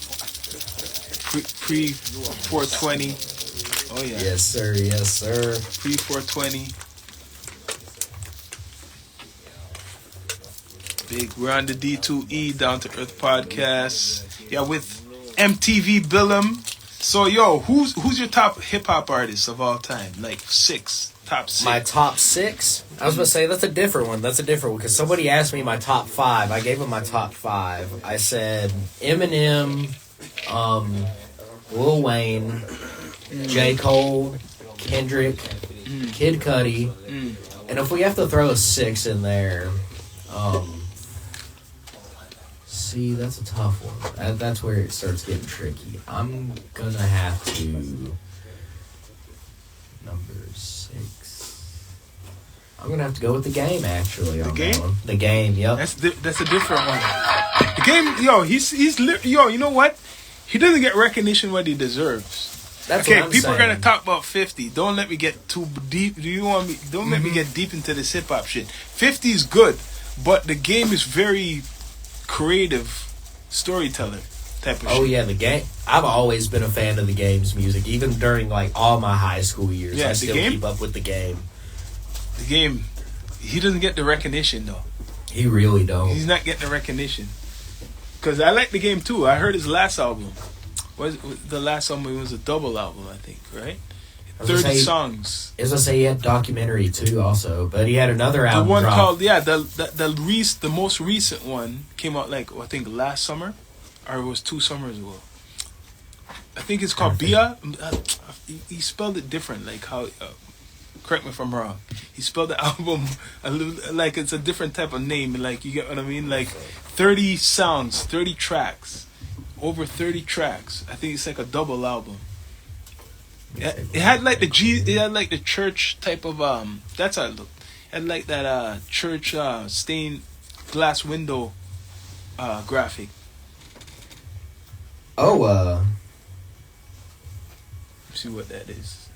pre 420. Oh yeah. Yes, sir. Pre 420. Big. We're on the D2E Down to Earth podcast. Yeah, with MTV Billum. So yo, who's your top hip hop artist of all time? Like 6. Top 6. My top 6? I was going to say, that's a different one. Because somebody asked me my top 5. I gave them my top 5. I said Eminem, Lil Wayne, J. Cole, Kendrick, Kid Cudi. And if we have to throw a 6 in there, see, that's a tough one. That's where it starts getting tricky. I'm going to have to... Number 6. I'm gonna have to go with The Game, actually. The Game? The Game, yep. That's a different one. The Game, yo, you know what? He doesn't get recognition what he deserves. That's okay, what I'm people are saying. gonna talk about 50. Don't let me get too deep. Don't let me get deep into this hip hop shit. 50 is good, but The Game is very creative storyteller type of shit. Oh yeah, The Game. I've always been a fan of The Game's music, even during like all my high school years. Yeah, I The still Game? keep up with The Game. The Game, he doesn't get the recognition though. He really don't. He's not getting the recognition. Cause I like The Game too. I heard his last album. The last album was a double album, I think, right? 30 songs. As I say, he had documentary too, also, but he had another album. The one drop. called the most recent one came out like I think last summer, or it was 2 summers ago. I think it's called Bia. He spelled it different, like how. Correct me if I'm wrong. He spelled the album a little, like it's a different type of name. Like you get what I mean? Like 30 songs, 30 tracks, over 30 tracks. I think it's like a double album. It had like it had like the church type of That's how it looked. It had like that church stained glass window graphic. Oh, See what that is.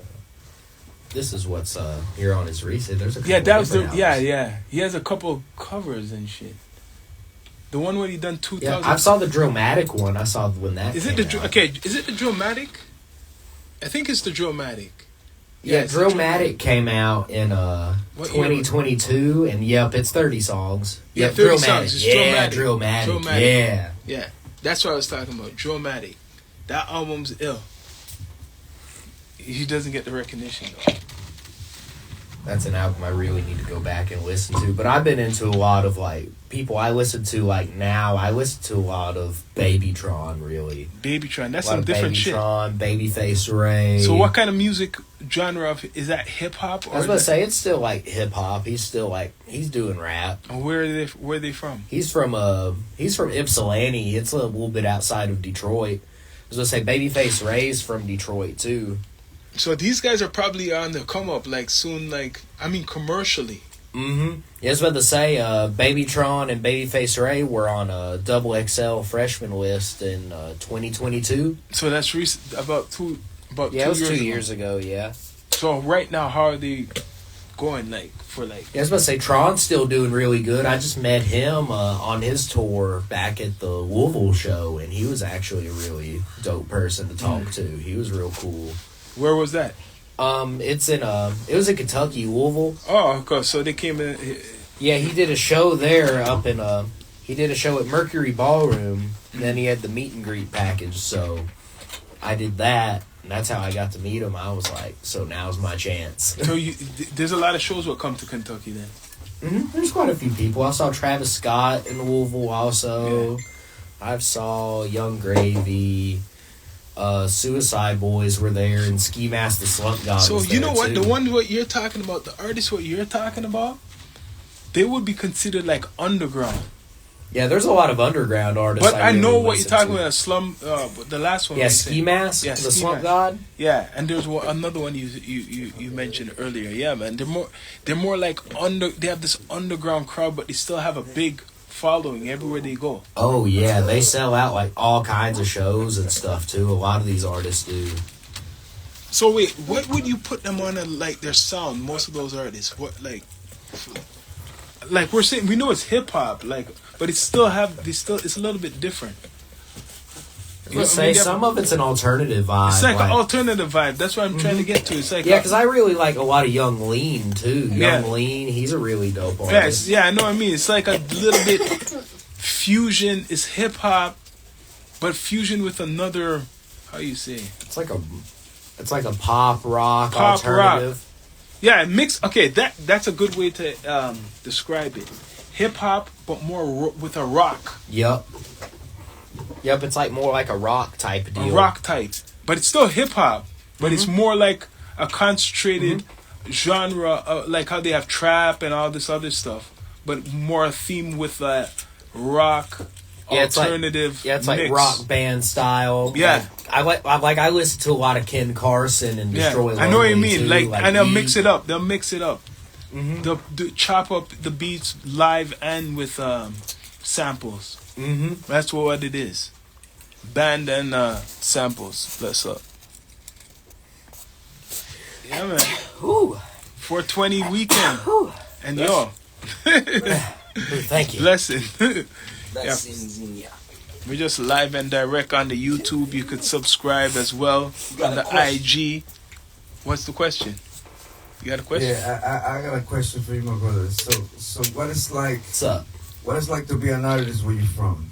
this is what's here on his recent. There's a couple Yeah, that was different albums. yeah. He has a couple covers and shit. The one where he done 2000. Yeah, I saw the Drillmatic one. I saw when that. Is it came the out. okay? Is it the Drillmatic? I think it's the Drillmatic. Yeah, it's the Drillmatic came out in What year was it? 2022, and yep, it's 30 songs. Yeah, Yep, 30 songs. It's yeah, Drillmatic. Drillmatic. Yeah. Yeah, that's what I was talking about. Drillmatic. That album's ill. He doesn't get the recognition though. That's an album I really need to go back and listen to. But I've been into a lot of like people I listen to like now. I listen to a lot of Babytron, really. Babytron. That's A lot some of different shit. Babytron, Babyface Ray. So what kind of music genre is that? Hip hop? I was about to say it's still like hip hop. He's still like he's doing rap. Where are they from? He's from Ypsilanti. It's a little bit outside of Detroit. I was gonna say Babyface Ray's from Detroit too. So these guys are probably on the come up like soon. Like I mean commercially. Mm-hmm. Yeah, I was about to say, Babytron and Babyface Ray were on a double XL freshman list in 2022. So that's recent. About 2 Yeah, it was 2 years years ago, yeah. So right now, how are they going? Like for like? Yeah, I was about to say, Tron's still doing really good. I just met him on his tour back at the Louisville show, and he was actually a really dope person to talk to. He was real cool. Where was that? It was in Kentucky, Louisville. Oh, okay. So they came in. Yeah, he did a show there he did a show at Mercury Ballroom, and then he had the meet and greet package, so I did that, and that's how I got to meet him. I was like, so now's my chance. So there's a lot of shows that come to Kentucky then. Mm-hmm. There's quite a few people. I saw Travis Scott in Louisville also. Yeah. I saw Young Gravy. Suicide Boys were there, and Ski Mask the Slump God. So was you know what? too. The one what you're talking about, the artists what you're talking about, they would be considered like underground. Yeah, there's a lot of underground artists. But I know really what you're talking to. about. Slum. The last one. Yeah, Ski Mask. Yeah, the Ski Slump Mask. God. Yeah, and there's another one you mentioned earlier. Yeah, man, they're more like They have this underground crowd, but they still have a big following everywhere they go. Oh yeah, they sell out like all kinds of shows and stuff too. A lot of these artists do. So wait, what would you put them on? Like their sound? Most of those artists, what like we're saying, we know it's hip hop, like, but it's a little bit different. Let's say some of it's an alternative vibe. It's like an alternative vibe. That's what I'm trying to get to. It's like because I really like a lot of Young Lean too. Yeah. Young Lean, he's a really dope artist. Yeah, I know what I mean. It's like a little bit fusion. It's hip hop, but fusion with another. How you say? It's like a pop rock alternative. Yeah, mix. Okay, that's a good way to describe it. Hip hop, but more with a rock. Yep. Yep, it's like more like a rock type deal. A rock type, but it's still hip hop. But it's more like a concentrated genre, like how they have trap and all this other stuff. But more a theme with that rock. Alternative, it's like mix. rock band style. Yeah, I listen to a lot of Ken Carson and Destroy. I know what you mean. Too, like and they'll Weed. mix it up. They'll mix it up. They'll chop up the beats live and with samples. That's what it is. Band and samples. Bless up. Yeah, man. Ooh. 420 weekend. And yo. Thank you. Blessing. Blessings in ya. We're just live and direct on the YouTube. You could subscribe as well on the IG. What's the question? You got a question? Yeah, I got a question for you, my brother. So what it's like? What's up? What it's like to be an artist where you from?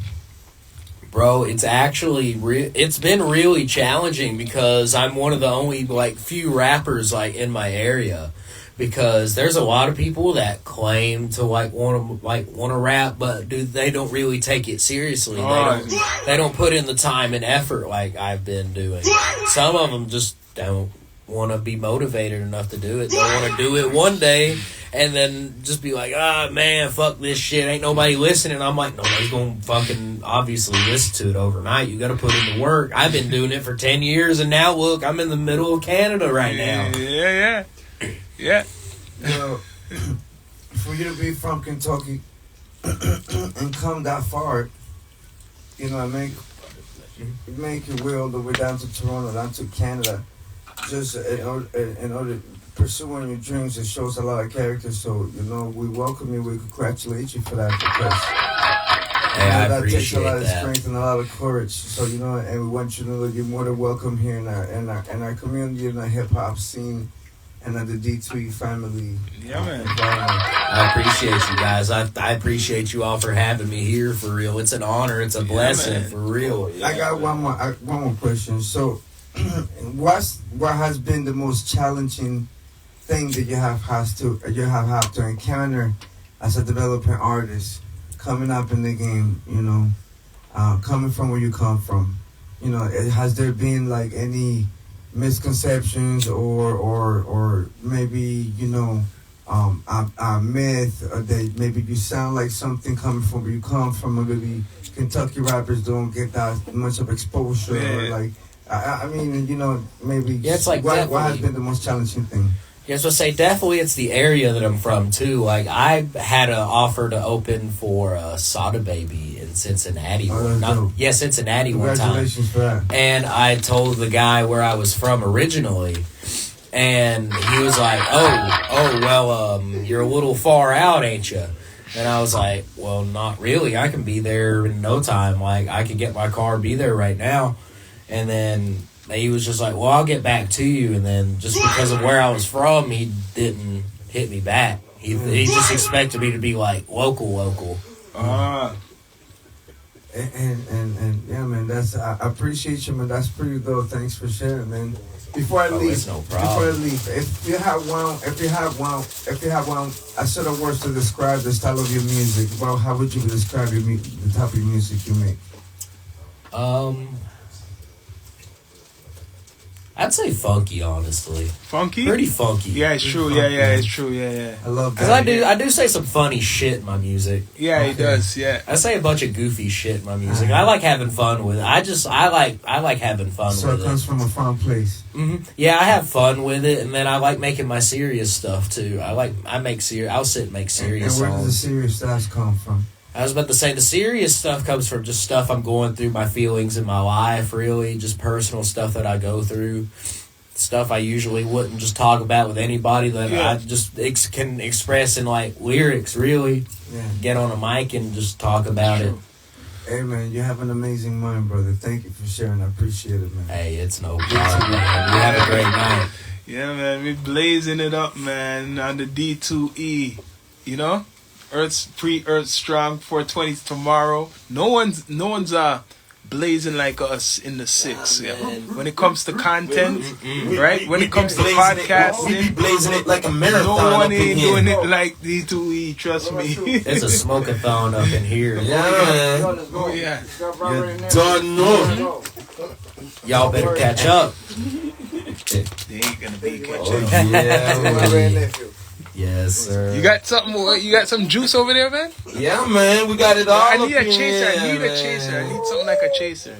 Bro, it's actually it's been really challenging because I'm one of the only few rappers in my area, because there's a lot of people that claim to want to rap, but they don't really take it seriously. They don't put in the time and effort like I've been doing. Some of them just don't want to be motivated enough to do it. They want to do it one day and then just be like, man, fuck this shit, ain't nobody listening. I'm like, nobody's gonna fucking obviously listen to it overnight. You gotta put in the work. I've been doing it for 10 years and now look, I'm in the middle of Canada right now. Yeah. Well, for you to be from Kentucky and come that far, make your way all the way down to Toronto, down to Canada, just in order pursuing your dreams. It shows a lot of character. So we welcome you. We congratulate you for that, because I that appreciate takes a lot of that. strength and a lot of courage. So and we want you to know that you're more than welcome here in our community, in the hip hop scene, and the D2E family. Yeah, man. I appreciate you guys. I appreciate you all for having me here, for real. It's an honor. It's a blessing, man. for real. I got one more question. So, what has been the most challenging thing that you have had to encounter as a developing artist coming up in the game? Coming from where you come from. Has there been any misconceptions or maybe a myth that maybe you sound like something coming from where you come from, or maybe Kentucky rappers don't get that much of exposure, or maybe it's what has been the most challenging thing? Yes, I say definitely it's the area that I'm from too. I had an offer to open for Soda Baby in Cincinnati. Cincinnati one time. Congratulations for that. And I told the guy where I was from originally, and he was like, well, you're a little far out, ain't you? And I was like, well, not really. I can be there in no time. I could get my car, be there right now. And then he was just like, well, I'll get back to you. And then just because of where I was from, he didn't hit me back. He just expected me to be local. And yeah, man, I appreciate you, man. That's pretty though. Thanks for sharing, man. Before I leave, no problem. if you have one, a set of words to describe the style of your music, well, how would you describe the type of music you make? I'd say funky, honestly. Funky? Pretty funky. Yeah, it's true. Yeah, it's true. Yeah. I love that. Because I do say some funny shit in my music. Yeah, he does. Yeah. I say a bunch of goofy shit in my music. I like having fun with it. I like having fun so with it. So it comes from a fun place. Mm-hmm. Yeah, I have fun with it, and then I like making my serious stuff too. I'll sit and make serious songs. And where does the serious stuff come from? I was about to say the serious stuff comes from just stuff I'm going through, my feelings in my life, really, just personal stuff that I go through, stuff I usually wouldn't just talk about with anybody that I just can express in lyrics, really. Yeah. Get on a mic and just talk about it. Hey man, you have an amazing mind, brother. Thank you for sharing. I appreciate it, man. Hey, it's no problem, man. You have a great night. Yeah, man, we blazing it up, man, on the D2E, Earth Strong 420 tomorrow. No one's blazing like us in the six. Yeah. When it comes to content, right? When it comes to podcasting, we be blazing it like a marathon. no one up in ain't here. doing it like D2E. Trust me. It's a smokeathon up in here. Yeah, man. Oh yeah. Don't know. Y'all better catch up. They ain't gonna be catching. Oh, yeah, Yes, sir. You got something? You got some juice over there, man? yeah, man. We got it all. I need a up in chaser. here, I need a man. chaser. I need something like a chaser.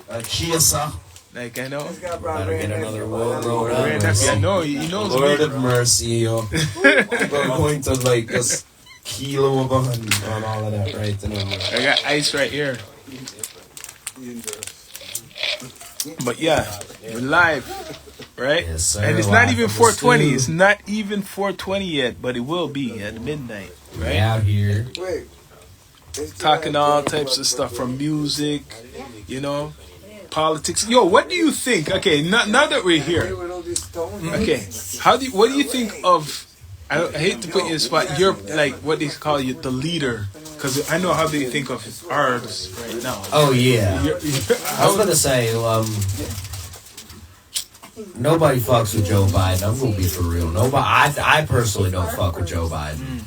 A chaser. Like I know. Better get another roll rolled Man, up. that's, I know. He knows Lord me. of mercy, yo. We're going to like a kilo of honey on all of that right now. I got ice right here. But yeah, we're live, right? Yes, sir. And it's not Live even from the 4:20. stew. It's not even 4:20 yet, but it will be at midnight, We right? out here. Talking all types of stuff from music, you know, politics. Yo, what do you think? Okay, now that we're here, okay, what do you think of? I hate to put you in the spot. You're like what they call you, the leader, because I know how they think of ours right now. Oh yeah. I was gonna say, nobody fucks with Joe Biden. I'm gonna be for real. Nobody. I personally don't fuck with Joe Biden.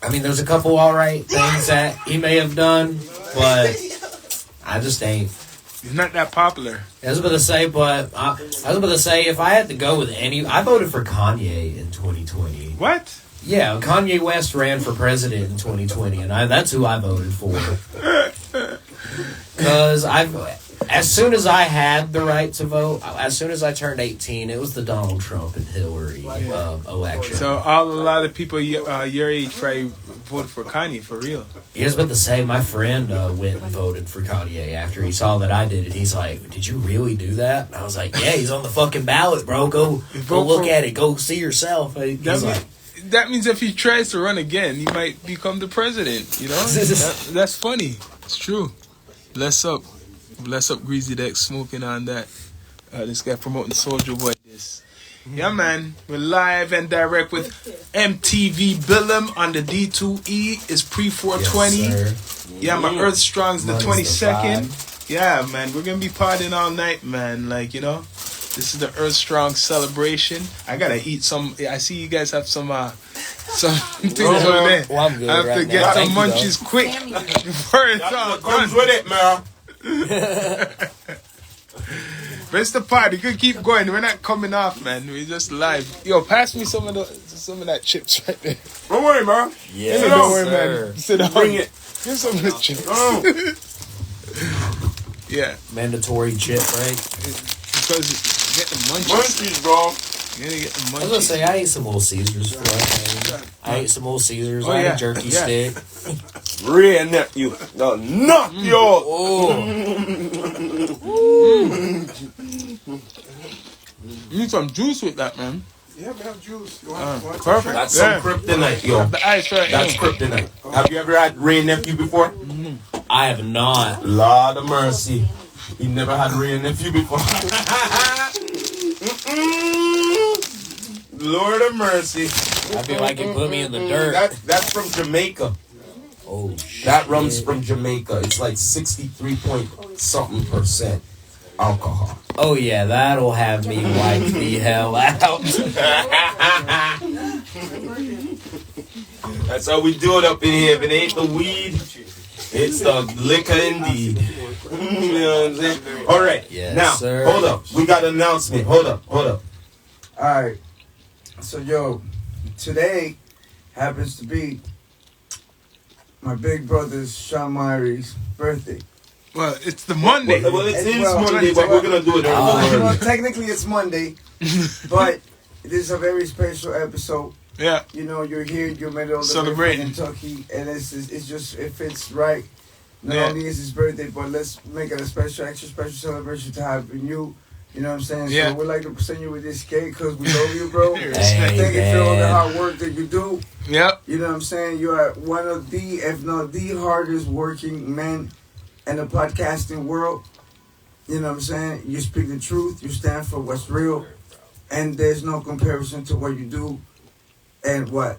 I mean, there's a couple alright things that he may have done, but I just ain't. He's not that popular. I was gonna say, if I had to go with I voted for Kanye in 2020. What? Yeah, Kanye West ran for president in 2020, and that's who I voted for. Because as soon as I had the right to vote, as soon as I turned 18, it was the Donald Trump and Hillary election. So a lot of people your age probably voted for Kanye for real. I was about to say, my friend went and voted for Kanye after he saw that I did it. He's like, "Did you really do that?" And I was like, "Yeah, he's on the fucking ballot, bro. Go look at it. Go see yourself." He's That means if he tries to run again, he might become the president. You know, that's funny. It's true. Bless up, Greasy Deck, smoking on that. This guy promoting Soldier Boy. This. Yeah, man. We're live and direct with MTV Billum on the D2E. It's pre-420. Yes, yeah, my Earth Strong's the Money's the 22nd. Yeah, man. We're going to be partying all night, man. Like, you know, this is the Earth Strong celebration. I got to eat some. I see you guys have some things over there. Well, I'm good I have to right get now. some Thank you, munchies quick before it's all That's what comes done. with it, man. But it's the party. You can keep going. We're not coming off, man. We're just live. Yo, pass me some of that chips right there. Don't worry, man. Yeah, Don't worry, sir. man. Sit down. Bring it. Give some of the chips. Oh. Yeah, Mandatory chip, right? because you get the munchies. Munchies, bro. You gotta get the I was gonna munchies. say, I ate some Little Caesars. I ate some Little Caesars. Oh, I yeah. ate a jerky Yeah. stick. Real nephew. No, knock you out. Oh, You need some juice with that, man. Yeah, we have juice. Perfect. That's Yeah. some kryptonite, yo. The ice right That's here. kryptonite. Have you ever had Ray nephew before? I have not. Lord of mercy. You never had Ray nephew before. Mm-mm. Lord of mercy. I feel like it put me in the dirt. That's from Jamaica. Oh shit. That rum's from Jamaica. It's like 63% alcohol. Oh yeah, that'll have me wipe the hell out. That's how we do it up in here. If it ain't the weed, it's the liquor indeed. You know what I'm saying? All right. Yes, now, sir. hold up. We got an announcement. Hold up. Alright. So, yo, today happens to be my big brother's Sean Myri's birthday. Well, it's the Monday. Well, it is Well, Monday, but we're going to do it early. Well, technically it's Monday, but this is a very special episode. Yeah. You know, you're here, you're middle of the Celebrating. Kentucky, and it fits right. Not Yeah. only is his birthday, but let's make it a extra special celebration to have you. You know what I'm saying? Yeah. So we'd like to present you with this cake because we love you, bro. Hey, Thank you for all the man. hard work that you do. Yep. You know what I'm saying? You are one of the, if not the hardest working men in the podcasting world. You know what I'm saying? You speak the truth. You stand for what's real. And there's no comparison to what you do and what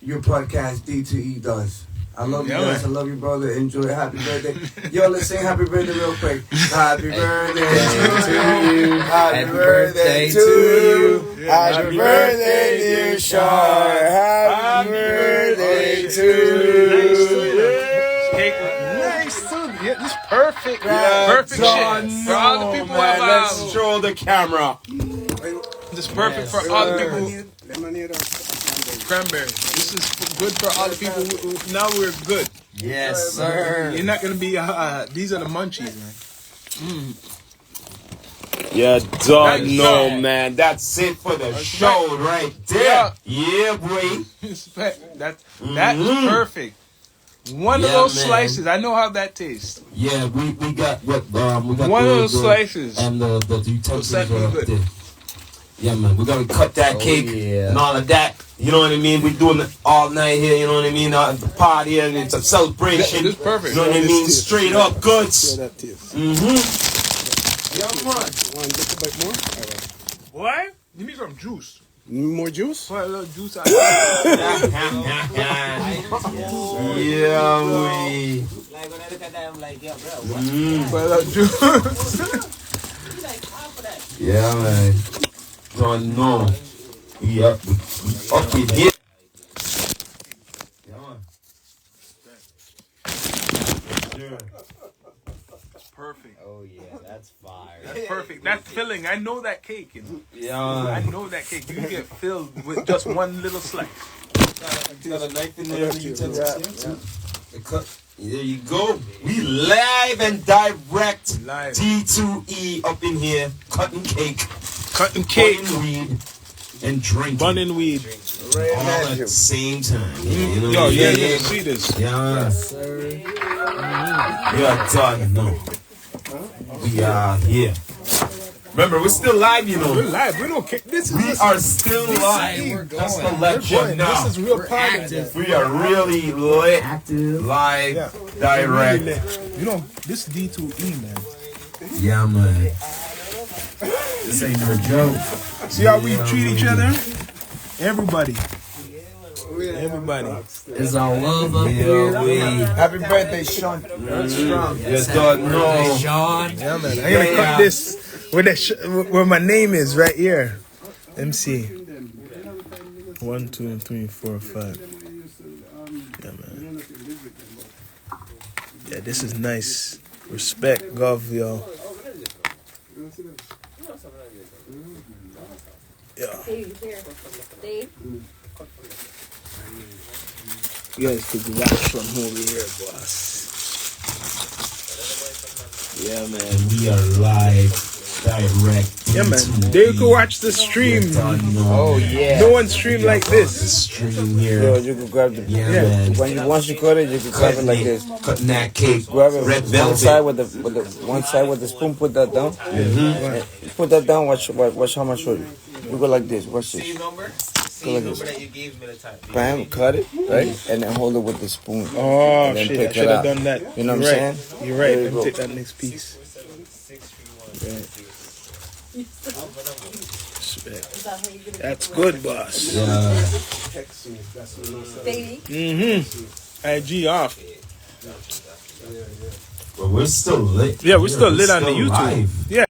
your podcast D2E does. I love you Yeah, guys. man. I love you, brother. Enjoy. Happy birthday. Yo, let's sing happy birthday real quick. Happy birthday to you. Happy birthday to you. Happy birthday, dear Sean. Happy birthday to you. Nice too. Yeah, this is perfect. Yeah, Perfect John, shit. For all the no, people man, who let's have show the camera. this is perfect for all the people who cranberry. This is good for all the people who now we're good. Yes, sir. You're not gonna be these are the munchies, man. Yeah, don't know, Nice. man. That's it for the show right there. Yeah, boy. Respect. That is perfect. One of Yeah, those man. slices. I know how that tastes. Yeah, we got what we got One of the- those the- slices. and the utensils Set me are up good. there. Yeah, man, we're gonna cut that cake yeah. and all of that. You know what I mean? We're doing it all night here. You know what I mean? The party and it's a celebration. This is perfect. You know what I mean? Straight up goods. that tastes. Yeah, man. What? You need some juice. More juice? Put a little juice out. Yeah, we. Like when I look at that, I'm like, yeah, bro. Put a little juice. Yeah, man. Don't know. We up in here. Yeah, man. Perfect. Oh yeah, that's fire. That's perfect. That's filling. I know that cake. You know? Yeah, I man. know that cake. You get filled with just one little slice. Got a knife in there. There you go. We live and direct. Live. D2E up in here, cutting cake, Cutting cake. cutting weed, and drinking. Bunning weed. all at the same time. You know Yo, what I yeah, mean? you see this. Yeah. You're done. No. We are here. Remember, we're still live, you We're know. live. We don't care. This is We are still live. That's the legend now. This is real party. We are really lit, live, Yeah. direct. You know, this D2E, man. Yeah, man. This ain't no joke. See how we treat each other? Everybody. Everybody. It's all love up here. Happy birthday, Sean. Strong. You don't know. Sean. Yeah, man. I'm gonna cut this where my name is right here. MC. 1, 2, 3, 4, 5. Yeah, man. Yeah, this is nice. Respect, Gov, yo. Yeah. Dave, here. Dave. You guys could watch from over here, boss. Yeah, man. We are live, direct. Yeah, man. They could watch the stream. Oh yeah. No one stream like The this. stream Yo, here. you can grab the. Yeah, man. Once you cut it, you can grab it like this. Cutting that cake. Grab it Red one side velvet. with the one side with the spoon. Put that down. And put that down. Watch how much show you. You go like this. Watch this. number? Go like this. that you gave me the time. Bam, cut it right, and then hold it with the spoon. Oh, And then shit. I pick it should have up. done that. You know what You're I'm right. saying? You're right. There you Let me go. take that next piece. Right. Respect. Is that how you get it? That's good, boss. Yeah. Baby. IG off. But we're still lit. Yeah, we're still lit on the still YouTube. live. Yeah.